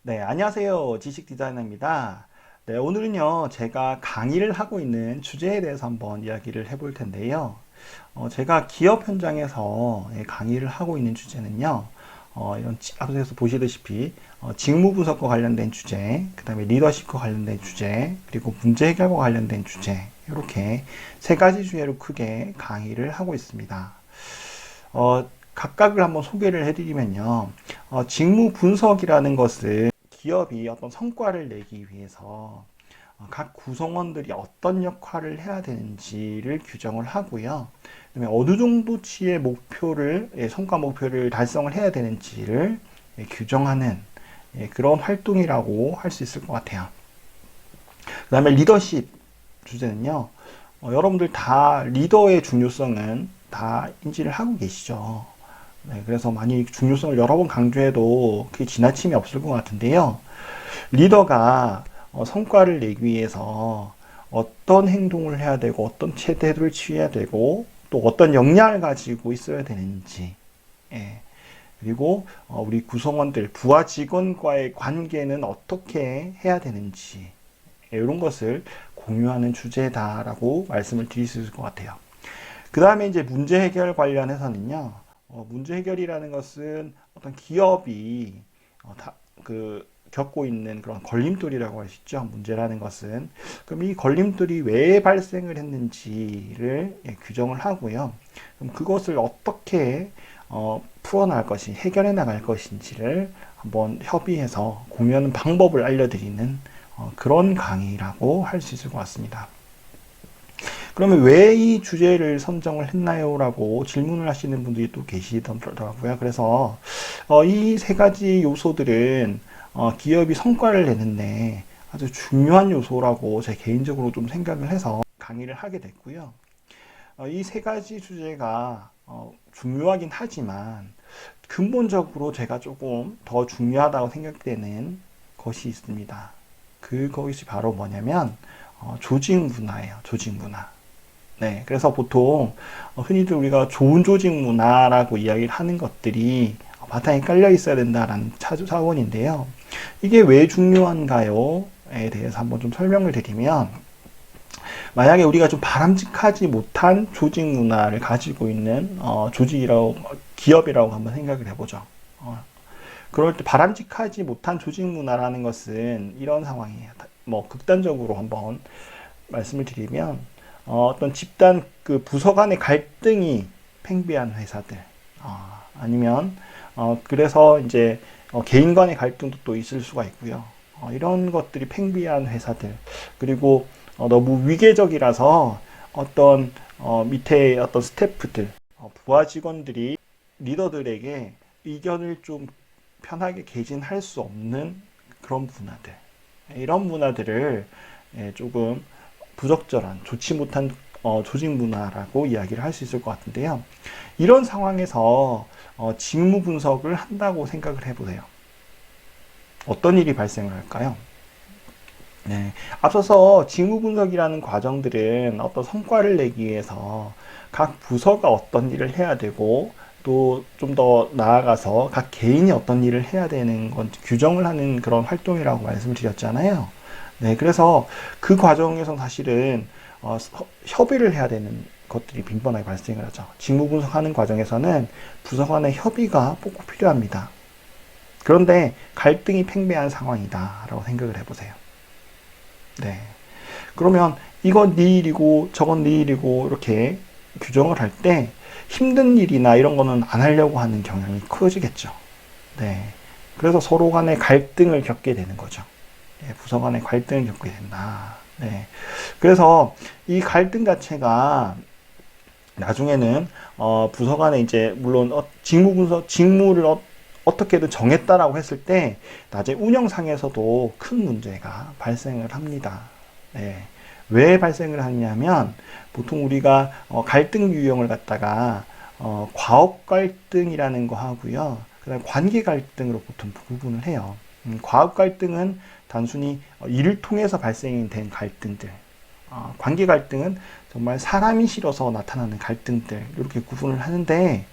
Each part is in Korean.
네, 안녕하세요. 지식 디자이너입니다. 네, 오늘은요, 제가 강의를 하고 있는 주제에 대해서 한번 이야기를 해볼 텐데요. 제가 기업 현장에서 강의를 하고 있는 주제는요, 앞에서 보시다시피, 직무 분석과 관련된 주제, 그 다음에 리더십과 관련된 주제, 그리고 문제 해결과 관련된 주제, 이렇게 세 가지 주제로 크게 강의를 하고 있습니다. 각각을 한번 소개를 해드리면요. 직무 분석이라는 것은 기업이 어떤 성과를 내기 위해서 각 구성원들이 어떤 역할을 해야 되는지를 규정을 하고요. 그다음에 어느 정도치의 목표를, 성과 목표를 달성을 해야 되는지를 규정하는 그런 활동이라고 할 수 있을 것 같아요. 그 다음에 리더십 주제는요. 여러분들 다 리더의 중요성은 다 인지를 하고 계시죠. 네, 그래서 많이 중요성을 여러 번 강조해도 그게 지나침이 없을 것 같은데요. 리더가 성과를 내기 위해서 어떤 행동을 해야 되고 어떤 태도를 취해야 되고 또 어떤 역량을 가지고 있어야 되는지, 예. 그리고 우리 구성원들, 부하 직원과의 관계는 어떻게 해야 되는지, 이런 것을 공유하는 주제다라고 말씀을 드릴 수 있을 것 같아요. 그 다음에 이제 문제 해결 관련해서는요, 문제 해결이라는 것은 어떤 기업이 겪고 있는 그런 걸림돌이라고 하시죠. 문제라는 것은. 그럼 이 걸림돌이 왜 발생을 했는지를 규정을 하고요. 그럼 그것을 어떻게 풀어나갈 것이, 해결해 나갈 것인지를 한번 협의해서 공유하는 방법을 알려드리는 그런 강의라고 할 수 있을 것 같습니다. 그러면 왜 이 주제를 선정을 했나요? 라고 질문을 하시는 분들이 또 계시더라고요. 그래서 이 세 가지 요소들은 기업이 성과를 내는데 아주 중요한 요소라고 제 개인적으로 좀 생각을 해서 강의를 하게 됐고요. 이 세 가지 주제가 중요하긴 하지만 근본적으로 제가 조금 더 중요하다고 생각되는 것이 있습니다. 그것이 바로 뭐냐면 조직 문화예요. 조직 문화. 네, 그래서 보통 흔히들 우리가 좋은 조직 문화라고 이야기를 하는 것들이 바탕에 깔려 있어야 된다라는 차원인데요. 이게 왜 중요한가요?에 대해서 한번 좀 설명을 드리면, 만약에 우리가 좀 바람직하지 못한 조직 문화를 가지고 있는 기업이라고 한번 생각을 해보죠. 그럴 때 바람직하지 못한 조직 문화라는 것은 이런 상황이에요. 뭐 극단적으로 한번 말씀을 드리면 어떤 집단 그 부서 간의 갈등이 팽배한 회사들, 아니면 그래서 이제 개인 간의 갈등도 또 있을 수가 있고요. 이런 것들이 팽배한 회사들, 그리고 너무 위계적이라서 어떤 밑에 어떤 스태프들, 부하 직원들이 리더들에게 의견을 좀 편하게 개진할 수 없는 그런 문화들, 이런 문화들을 조금 부적절한, 좋지 못한 조직 문화라고 이야기를 할 수 있을 것 같은데요. 이런 상황에서 직무 분석을 한다고 생각을 해보세요. 어떤 일이 발생을 할까요? 네. 앞서서 직무 분석이라는 과정들은 어떤 성과를 내기 위해서 각 부서가 어떤 일을 해야 되고 또 좀 더 나아가서 각 개인이 어떤 일을 해야 되는 건 규정을 하는 그런 활동이라고 말씀을 드렸잖아요. 네. 그래서 그 과정에서 사실은 협의를 해야 되는 것들이 빈번하게 발생을 하죠. 직무 분석하는 과정에서는 부서 간의 협의가 꼭 필요합니다. 그런데 갈등이 팽배한 상황이다라고 생각을 해보세요. 네. 그러면 이건 네 일이고 저건 네 일이고 이렇게 규정을 할 때 힘든 일이나 이런 거는 안 하려고 하는 경향이 커지겠죠. 네. 그래서 서로 간의 갈등을 겪게 되는 거죠. 네, 부서 간의 갈등을 겪게 된다. 네. 그래서 이 갈등 자체가 나중에는 부서 간에 이제 물론 직무를 어떻게든 정했다라고 했을 때 나중에 운영상에서도 큰 문제가 발생을 합니다. 네. 왜 발생을 하냐면 보통 우리가 갈등 유형을 갖다가 과업 갈등이라는 거 하고요. 그다음 관계 갈등으로 보통 구분을 해요. 과업 갈등은 단순히 일을 통해서 발생된 갈등들, 관계 갈등은 정말 사람이 싫어서 나타나는 갈등들 이렇게 구분을 하는데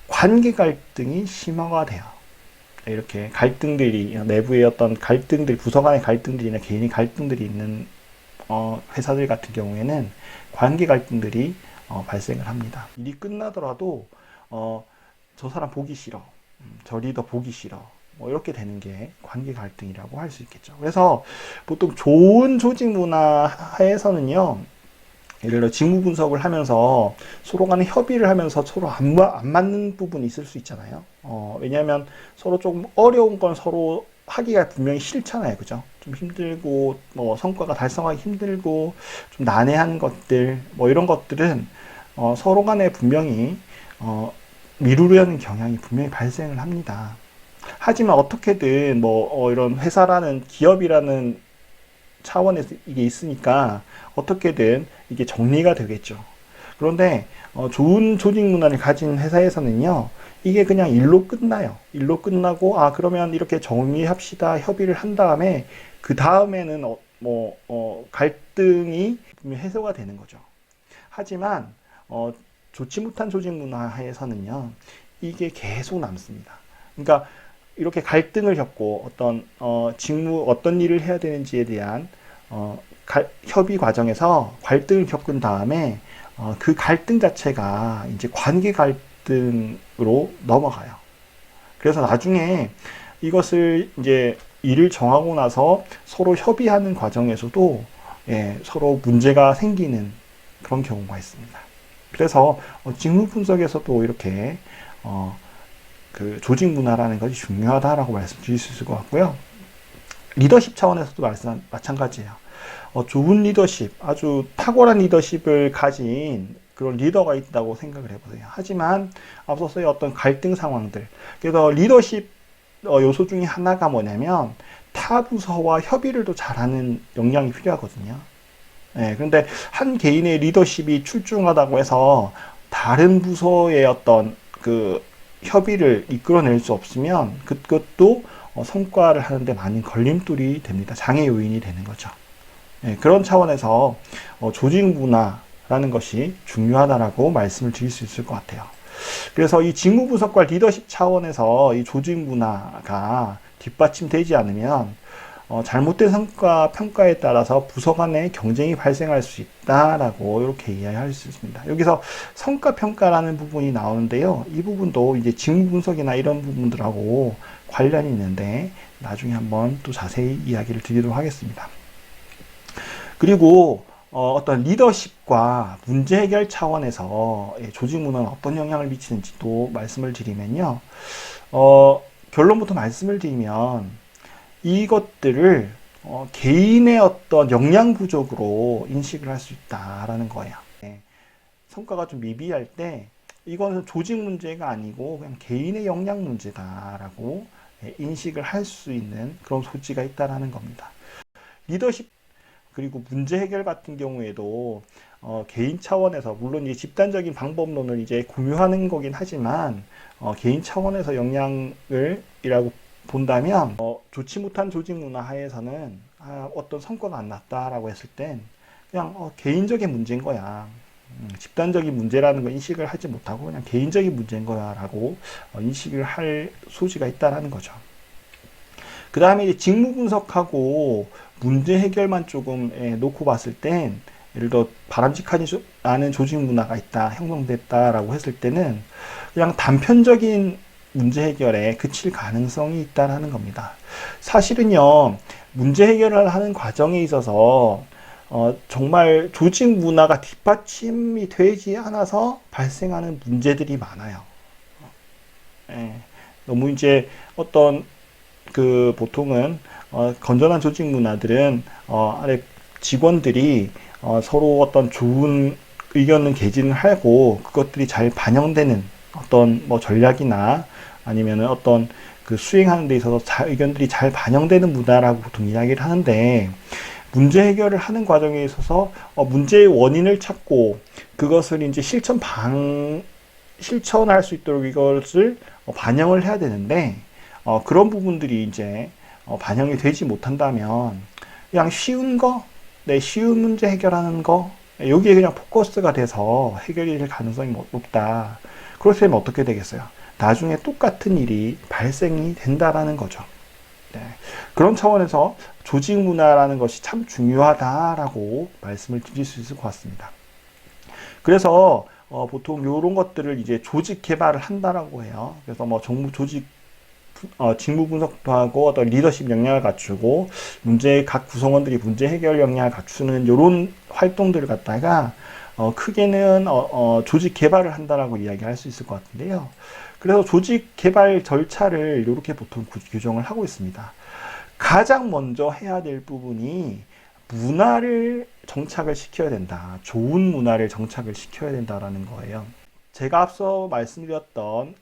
관계 갈등이 심화가 돼요. 이렇게 갈등들이 내부의 어떤 갈등들, 부서 간의 갈등들이나 개인의 갈등들이 있는 회사들 같은 경우에는 관계 갈등들이 발생을 합니다. 일이 끝나더라도 저 사람 보기 싫어, 저 리더 보기 싫어, 뭐 이렇게 되는 게 관계 갈등이라고 할 수 있겠죠. 그래서 보통 좋은 조직 문화 하에서는요, 예를 들어 직무 분석을 하면서 서로 간에 협의를 하면서 서로 안 맞는 부분이 있을 수 있잖아요. 왜냐하면 서로 좀 어려운 건 서로 하기가 분명히 싫잖아요. 그죠? 좀 힘들고, 뭐 성과가 달성하기 힘들고, 좀 난해한 것들, 뭐 이런 것들은 서로 간에 분명히 미루려는 경향이 분명히 발생을 합니다. 하지만 어떻게든 뭐 이런 회사라는 기업이라는 차원에서 이게 있으니까 어떻게든 이게 정리가 되겠죠. 그런데 좋은 조직 문화를 가진 회사에서는요, 이게 그냥 일로 끝나요. 일로 끝나고 그러면 이렇게 정리합시다 협의를 한 다음에 그 다음에는 갈등이 해소가 되는 거죠. 하지만 좋지 못한 조직 문화 하에서는요, 이게 계속 남습니다. 그러니까 이렇게 갈등을 겪고 어떤 일을 해야 되는지에 대한 협의 과정에서 갈등을 겪은 다음에 그 갈등 자체가 이제 관계 갈등으로 넘어가요. 그래서 나중에 이것을 이제 일을 정하고 나서 서로 협의하는 과정에서도 서로 문제가 생기는 그런 경우가 있습니다. 그래서 직무 분석에서도 이렇게 그 조직 문화라는 것이 중요하다라고 말씀드릴 수 있을 것 같고요. 리더십 차원에서도 마찬가지예요. 좋은 리더십, 아주 탁월한 리더십을 가진 그런 리더가 있다고 생각을 해보세요. 하지만 앞서서의 어떤 갈등 상황들, 그래서 리더십 요소 중에 하나가 뭐냐면 타 부서와 협의를 또 잘하는 역량이 필요하거든요. 그런데 한 개인의 리더십이 출중하다고 해서 다른 부서의 어떤 그 협의를 이끌어낼 수 없으면 그것도 성과를 하는데 많은 걸림돌이 됩니다. 장애 요인이 되는 거죠. 그런 차원에서 조직 문화라는 것이 중요하다라고 말씀을 드릴 수 있을 것 같아요. 그래서 이 직무 분석과 리더십 차원에서 이 조직 문화가 뒷받침되지 않으면 잘못된 성과 평가에 따라서 부서 간의 경쟁이 발생할 수 있다라고 이렇게 이해할 수 있습니다. 여기서 성과 평가라는 부분이 나오는데요. 이 부분도 이제 직무 분석이나 이런 부분들하고 관련이 있는데 나중에 한번 또 자세히 이야기를 드리도록 하겠습니다. 그리고 어떤 리더십과 문제 해결 차원에서 조직 문화는 어떤 영향을 미치는지 또 말씀을 드리면요. 결론부터 말씀을 드리면 이것들을 개인의 어떤 역량 부족으로 인식을 할 수 있다라는 거예요. 성과가 좀 미비할 때 이거는 조직 문제가 아니고 그냥 개인의 역량 문제다라고 인식을 할 수 있는 그런 소지가 있다라는 겁니다. 리더십 그리고 문제 해결 같은 경우에도 개인 차원에서 물론 이제 집단적인 방법론을 이제 공유하는 거긴 하지만 개인 차원에서 역량을 이라고 본다면 좋지 못한 조직 문화 하에서는 어떤 성과가 안 났다라고 했을 땐 그냥 개인적인 문제인 거야. 집단적인 문제라는 걸 인식을 하지 못하고 그냥 개인적인 문제인 거야 라고 인식을 할 소지가 있다라는 거죠. 그 다음에 이제 직무 분석하고 문제 해결만 조금 놓고 봤을 땐 예를 들어 바람직하지 않은 조직 문화가 있다, 형성됐다라고 했을 때는 그냥 단편적인 문제 해결에 그칠 가능성이 있다라는 겁니다. 사실은요, 문제 해결을 하는 과정에 있어서 정말 조직 문화가 뒷받침이 되지 않아서 발생하는 문제들이 많아요. 너무 이제 어떤 보통은 건전한 조직 문화들은 아래 직원들이 서로 어떤 좋은 의견을 개진을 하고 그것들이 잘 반영되는 어떤 전략이나 아니면은 어떤 수행하는 데 있어서 의견들이 잘 반영되는 문화라고 보통 이야기를 하는데 문제 해결을 하는 과정에 있어서 문제의 원인을 찾고 그것을 이제 실천할 수 있도록 이것을 반영을 해야 되는데 그런 부분들이 이제 반영이 되지 못한다면 그냥 쉬운 문제 해결하는 거 여기에 그냥 포커스가 돼서 해결이 될 가능성이 높다. 그렇다면 어떻게 되겠어요? 나중에 똑같은 일이 발생이 된다라는 거죠. 네. 그런 차원에서 조직 문화라는 것이 참 중요하다라고 말씀을 드릴 수 있을 것 같습니다. 그래서 보통 이런 것들을 이제 조직 개발을 한다라고 해요. 그래서 뭐 정부 조직 직무 분석도 하고 어떤 리더십 역량을 갖추고 각 구성원들이 문제 해결 역량을 갖추는 이런 활동들을 갖다가 크게는 조직 개발을 한다라고 이야기할 수 있을 것 같은데요. 그래서 조직 개발 절차를 이렇게 보통 규정을 하고 있습니다. 가장 먼저 해야 될 부분이 문화를 정착을 시켜야 된다. 좋은 문화를 정착을 시켜야 된다라는 거예요. 제가 앞서 말씀드렸던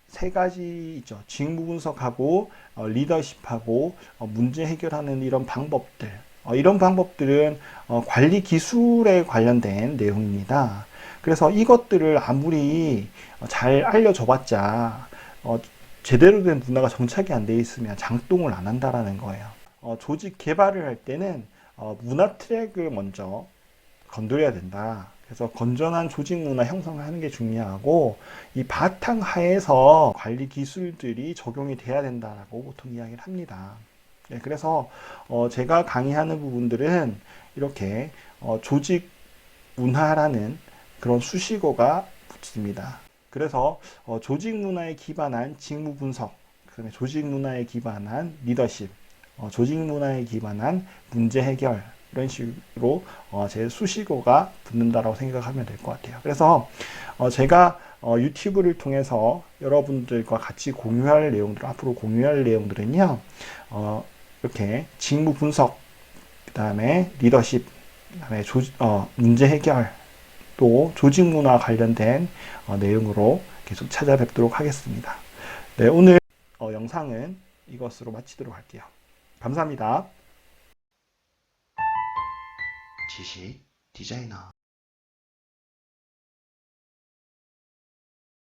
세 가지 있죠. 직무 분석하고 리더십하고 문제 해결하는 이런 방법들. 이런 방법들은 관리 기술에 관련된 내용입니다. 그래서 이것들을 아무리 잘 알려줘봤자 제대로 된 문화가 정착이 안 돼 있으면 장동을 안 한다라는 거예요. 조직 개발을 할 때는 문화 트랙을 먼저 건드려야 된다. 그래서 건전한 조직 문화 형성을 하는 게 중요하고 이 바탕 하에서 관리 기술들이 적용이 돼야 된다라고 보통 이야기를 합니다. 네, 그래서 제가 강의하는 부분들은 이렇게 조직 문화라는 그런 수식어가 붙습니다. 그래서 조직 문화에 기반한 직무 분석, 그다음에 조직 문화에 기반한 리더십, 조직 문화에 기반한 문제 해결 이런 식으로 제 수식어가 붙는다라고 생각하면 될 것 같아요. 그래서 제가 유튜브를 통해서 여러분들과 같이 공유할 내용들, 앞으로 공유할 내용들은요, 이렇게 직무 분석, 그 다음에 리더십, 그 다음에 문제 해결, 또 조직 문화 관련된 내용으로 계속 찾아뵙도록 하겠습니다. 네, 오늘 영상은 이것으로 마치도록 할게요. 감사합니다. 지식 디자이너